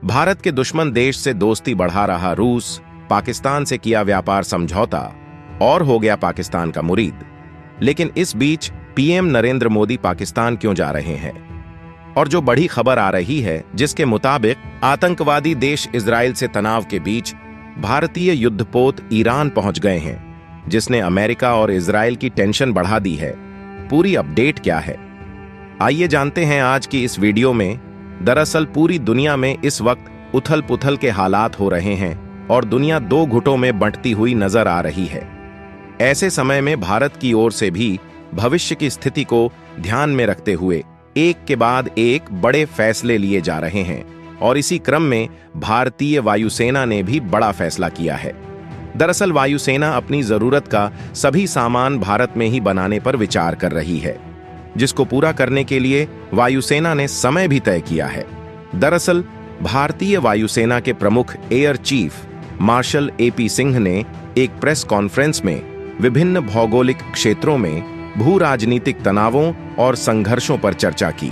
भारत के दुश्मन देश से दोस्ती बढ़ा रहा रूस पाकिस्तान से किया व्यापार समझौता और हो गया पाकिस्तान का मुरीद। लेकिन इस बीच पीएम नरेंद्र मोदी पाकिस्तान क्यों जा रहे हैं? और जो बड़ी खबर आ रही है जिसके मुताबिक आतंकवादी देश इजराइल से तनाव के बीच भारतीय युद्धपोत ईरान पहुंच गए हैं, जिसने अमेरिका और इजराइल की टेंशन बढ़ा दी है। पूरी अपडेट क्या है, आइए जानते हैं आज की इस वीडियो में। दरअसल पूरी दुनिया में इस वक्त उथल पुथल के हालात हो रहे हैं और दुनिया दो गुटों में बंटती हुई नजर आ रही है। ऐसे समय में भारत की ओर से भी भविष्य की स्थिति को ध्यान में रखते हुए एक के बाद एक बड़े फैसले लिए जा रहे हैं और इसी क्रम में भारतीय वायुसेना ने भी बड़ा फैसला किया है। दरअसल वायुसेना अपनी जरूरत का सभी सामान भारत में ही बनाने पर विचार कर रही है, जिसको पूरा करने के लिए वायुसेना ने समय भी तय किया है। दरअसल भारतीय वायुसेना के प्रमुख air chief marshal AP Singh ने एक प्रेस कॉन्फ्रेंस में विभिन्न भौगोलिक क्षेत्रों में भू राजनीतिक तनावों और संघर्षों पर चर्चा की,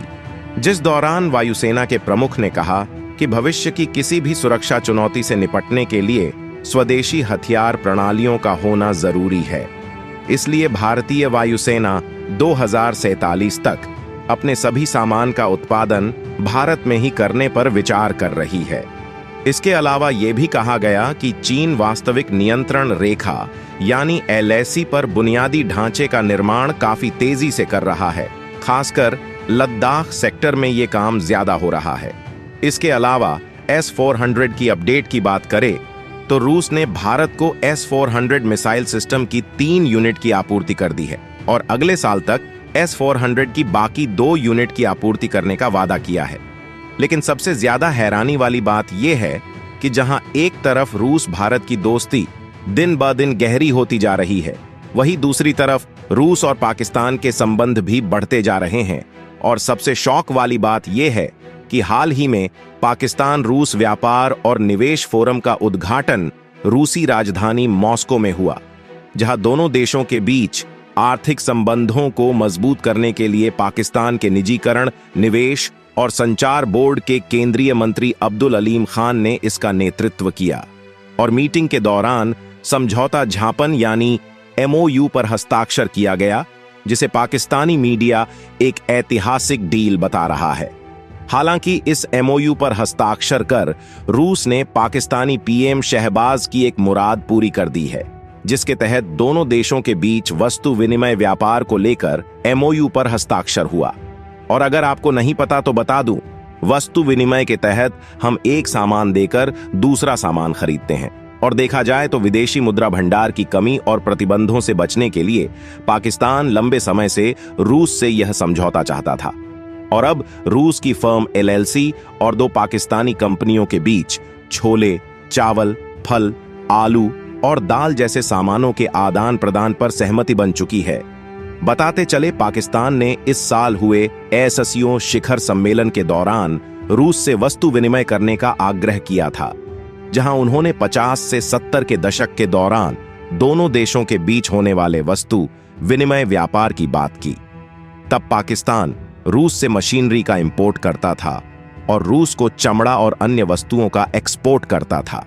जिस दौरान वायुसेना के प्रमुख ने कहा कि भविष्य की किसी भी सुरक्षा चुनौती से निपटने के लिए स्वदेशी हथियार प्रणालियों का होना जरूरी है। इसलिए भारतीय वायुसेना 2047 तक अपने सभी सामान का उत्पादन भारत में ही करने पर विचार कर रही है। इसके अलावा यह भी कहा गया कि चीन वास्तविक नियंत्रण रेखा यानी एलएसी पर बुनियादी ढांचे का निर्माण काफी तेजी से कर रहा है। खासकर लद्दाख सेक्टर में यह काम ज्यादा हो रहा है। इसके अलावा S-400 की अपडेट की बात करें तो रूस ने भारत को S-400 मिसाइल सिस्टम की 3 यूनिट की आपूर्ति कर दी है और अगले साल तक S-400 की बाकी 2 यूनिट की आपूर्ति करने का वादा किया है। लेकिन सबसे ज्यादा हैरानी वाली बात यह है कि जहां एक तरफ रूस भारत की दोस्ती दिन ब दिन गहरी होती जा रही है, वहीं दूसरी तरफ रूस और पाकिस्तान के संबंध भी बढ़ते जा रहे हैं। और सबसे शौक वाली बात यह है कि हाल ही में पाकिस्तान रूस व्यापार और निवेश फोरम का उद्घाटन रूसी राजधानी मॉस्को में हुआ, जहां दोनों देशों के बीच आर्थिक संबंधों को मजबूत करने के लिए पाकिस्तान के निजीकरण, निवेश और संचार बोर्ड के केंद्रीय मंत्री अब्दुल अलीम खान ने इसका नेतृत्व किया। और मीटिंग के दौरान समझौता ज्ञापन यानी MOU पर हस्ताक्षर किया गया, जिसे पाकिस्तानी मीडिया एक ऐतिहासिक डील बता रहा है। हालांकि इस MOU पर हस्ताक्षर कर रूस ने पाकिस्तानी पीएम शहबाज की एक मुराद पूरी कर दी है, जिसके तहत दोनों देशों के बीच वस्तु विनिमय व्यापार को लेकर MOU पर हस्ताक्षर हुआ। और अगर आपको नहीं पता तो बता दूं, वस्तु विनिमय के तहत हम एक सामान देकर दूसरा सामान खरीदते हैं। और देखा जाए तो विदेशी मुद्रा भंडार की कमी और प्रतिबंधों से बचने के लिए पाकिस्तान लंबे समय से रूस से यह समझौता चाहता था। और अब रूस की फर्म LLC और 2 पाकिस्तानी कंपनियों के बीच छोले, चावल, फल, आलू और दाल जैसे सामानों के आदान प्रदान पर सहमति बन चुकी है। बताते चले, पाकिस्तान ने इस साल हुए SCO शिखर सम्मेलन के दौरान रूस से वस्तु विनिमय करने का आग्रह किया था, जहां उन्होंने 50 से 70 के दशक के दौरान दोनों देशों के बीच होने वाले वस्तु विनिमय व्यापार की बात की। तब पाकिस्तान रूस से मशीनरी का इंपोर्ट करता था और रूस को चमड़ा और अन्य वस्तुओं का एक्सपोर्ट करता था।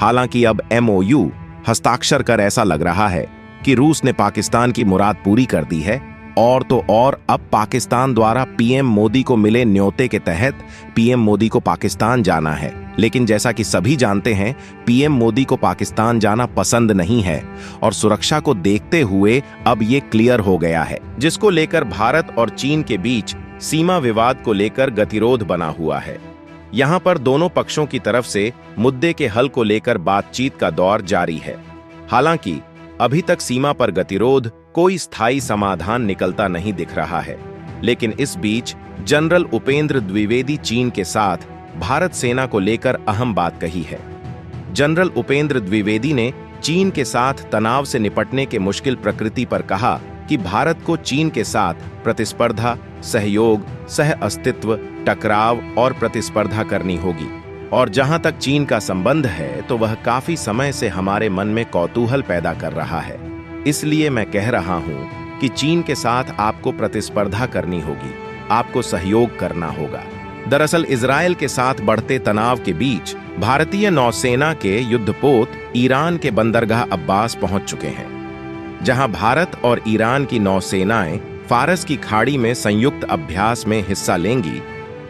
हालांकि अब MOU हस्ताक्षर कर ऐसा लग रहा है कि रूस ने पाकिस्तान की मुराद पूरी कर दी है। और तो और अब पाकिस्तान द्वारा पीएम मोदी को मिले न्योते के तहत पीएम मोदी को पाकिस्तान जाना है। लेकिन जैसा कि सभी जानते हैं, पीएम मोदी को पाकिस्तान जाना पसंद नहीं है और सुरक्षा को देखते हुए अब ये क्लियर हो गया है, जिसको लेकर भारत और चीन के बीच सीमा विवाद को लेकर गतिरोध बना हुआ है। यहाँ पर दोनों पक्षों की तरफ से मुद्दे के हल को लेकर बातचीत का दौर जारी है। हालांकि अभी तक सीमा पर गतिरोध कोई स्थायी समाधान निकलता नहीं दिख रहा है। लेकिन इस बीच जनरल उपेंद्र द्विवेदी चीन के साथ भारत सेना को लेकर अहम बात कही है। जनरल उपेंद्र द्विवेदी ने चीन के साथ तनाव से निपटने के मुश्किल प्रकृति पर कहा कि भारत को चीन के साथ प्रतिस्पर्धा, सहयोग, सह अस्तित्व, टकराव और प्रतिस्पर्धा करनी होगी। और जहां तक चीन का संबंध है तो वह काफी समय से हमारे मन में कौतूहल पैदा कर रहा है। इसलिए मैं कह रहा हूं कि चीन के साथ आपको प्रतिस्पर्धा करनी होगी, आपको सहयोग करना होगा। दरअसल इजरायल के साथ बढ़ते तनाव के बीच भारतीय नौसेना के युद्धपोत ईरान के बंदरगाह अब्बास पहुंच चुके हैं, जहां भारत और ईरान की नौसेनाएं फारस की खाड़ी में संयुक्त अभ्यास में हिस्सा लेंगी।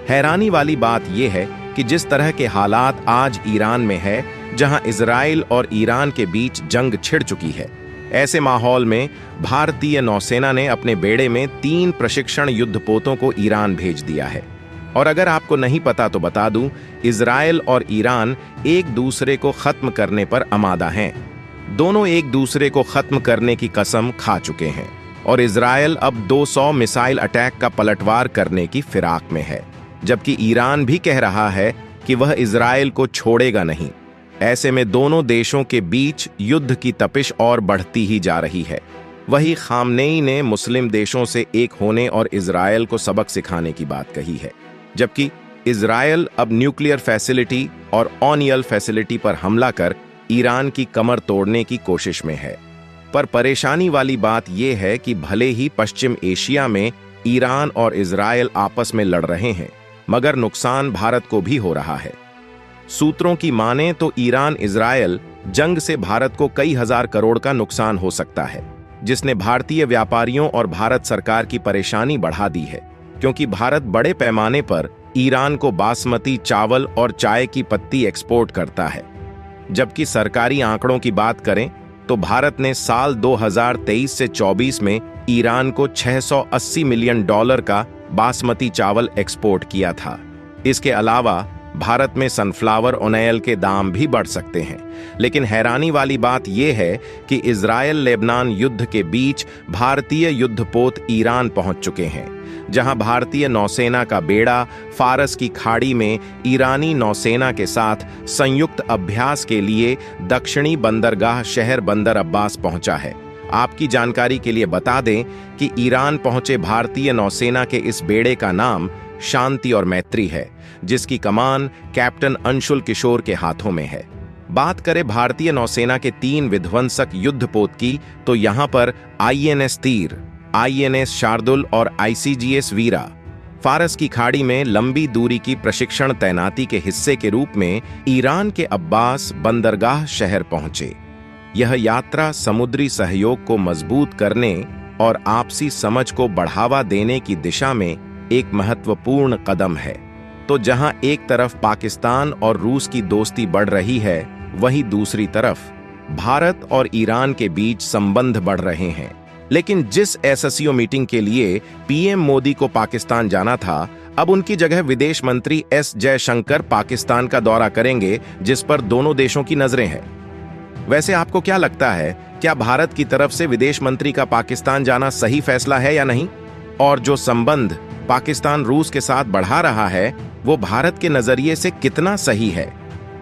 हैरानी वाली बात यह है कि जिस तरह के हालात आज ईरान में है, जहां इजराइल और ईरान के बीच जंग छिड़ चुकी है, ऐसे माहौल में भारतीय नौसेना ने अपने बेड़े में 3 प्रशिक्षण युद्धपोतों को ईरान भेज दिया है। और अगर आपको नहीं पता तो बता दूं, इजराइल और ईरान एक दूसरे को खत्म करने पर आमादा हैं। दोनों एक दूसरे को खत्म करने की कसम खा चुके हैं और इजराइल अब 200 मिसाइल अटैक का पलटवार करने की फिराक में है, जबकि ईरान भी कह रहा है कि वह इजराइल को छोड़ेगा नहीं। ऐसे में दोनों देशों के बीच युद्ध की तपिश और बढ़ती ही जा रही है। वही खामनेई ने मुस्लिम देशों से एक होने और इजराइल को सबक सिखाने की बात कही है, जबकि इजराइल अब न्यूक्लियर फैसिलिटी और ऑनियल फैसिलिटी पर हमला कर ईरान की कमर तोड़ने की कोशिश में है। पर परेशानी वाली बात यह है कि भले ही पश्चिम एशिया में ईरान और इजराइल आपस में लड़ रहे हैं, मगर नुकसान भारत को भी हो रहा है। सूत्रों की माने तो ईरान इजराइल जंग से भारत को कई हजार करोड़ का नुकसान हो सकता है, जिसने भारतीय व्यापारियों और भारत सरकार की परेशानी बढ़ा दी है, क्योंकि भारत बड़े पैमाने पर ईरान को बासमती चावल और चाय की पत्ती एक्सपोर्ट करता है। जबकि सरकारी आंकड़ों की बात करें तो भारत ने साल 2023 से 24 में ईरान को $680 मिलियन का बासमती चावल एक्सपोर्ट किया था। इसके अलावा भारत में सनफ्लावर ऑयल के दाम भी बढ़ सकते हैं। लेकिन हैरानी वाली बात यह है कि इजराइल लेबनान युद्ध के बीच भारतीय युद्धपोत ईरान पहुंच चुके हैं, जहां भारतीय नौसेना का बेड़ा फारस की खाड़ी में ईरानी नौसेना के साथ संयुक्त अभ्यास के लिए दक्षिणी बंदरगाह शहर बंदर अब्बास पहुंचा है। आपकी जानकारी के लिए बता दें कि ईरान पहुंचे भारतीय नौसेना के इस बेड़े का नाम शांति और मैत्री है, जिसकी कमान कैप्टन अंशुल किशोर के हाथों में है। बात करें भारतीय नौसेना के 3 विध्वंसक युद्धपोत की, तो यहां पर INS तीर, INS शार्दुल और ICGS वीरा फारस की खाड़ी में लंबी दूरी की प्रशिक्षण तैनाती के हिस्से के रूप में ईरान के अब्बास बंदरगाह शहर पहुंचे। यह यात्रा समुद्री सहयोग को मजबूत करने और आपसी समझ को बढ़ावा देने की दिशा में एक महत्वपूर्ण कदम है। तो जहां एक तरफ पाकिस्तान और रूस की दोस्ती बढ़ रही है, वहीं दूसरी तरफ भारत और ईरान के बीच संबंध बढ़ रहे हैं। लेकिन जिस SCO मीटिंग के लिए PM मोदी को पाकिस्तान जाना था, अब उनकी जगह विदेश मंत्री S जयशंकर पाकिस्तान का दौरा करेंगे, जिस पर दोनों देशों की नजरें हैं। वैसे आपको क्या लगता है, क्या भारत की तरफ से विदेश मंत्री का पाकिस्तान जाना सही फैसला है या नहीं? और जो संबंध पाकिस्तान रूस के साथ बढ़ा रहा है, वो भारत के नजरिए से कितना सही है?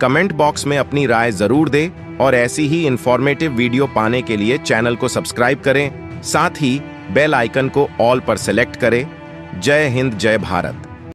कमेंट बॉक्स में अपनी राय जरूर दें और ऐसी ही इंफॉर्मेटिव वीडियो पाने के लिए चैनल को सब्सक्राइब करें, साथ ही बेल आइकन को ऑल पर सेलेक्ट करें। जय हिंद, जय भारत।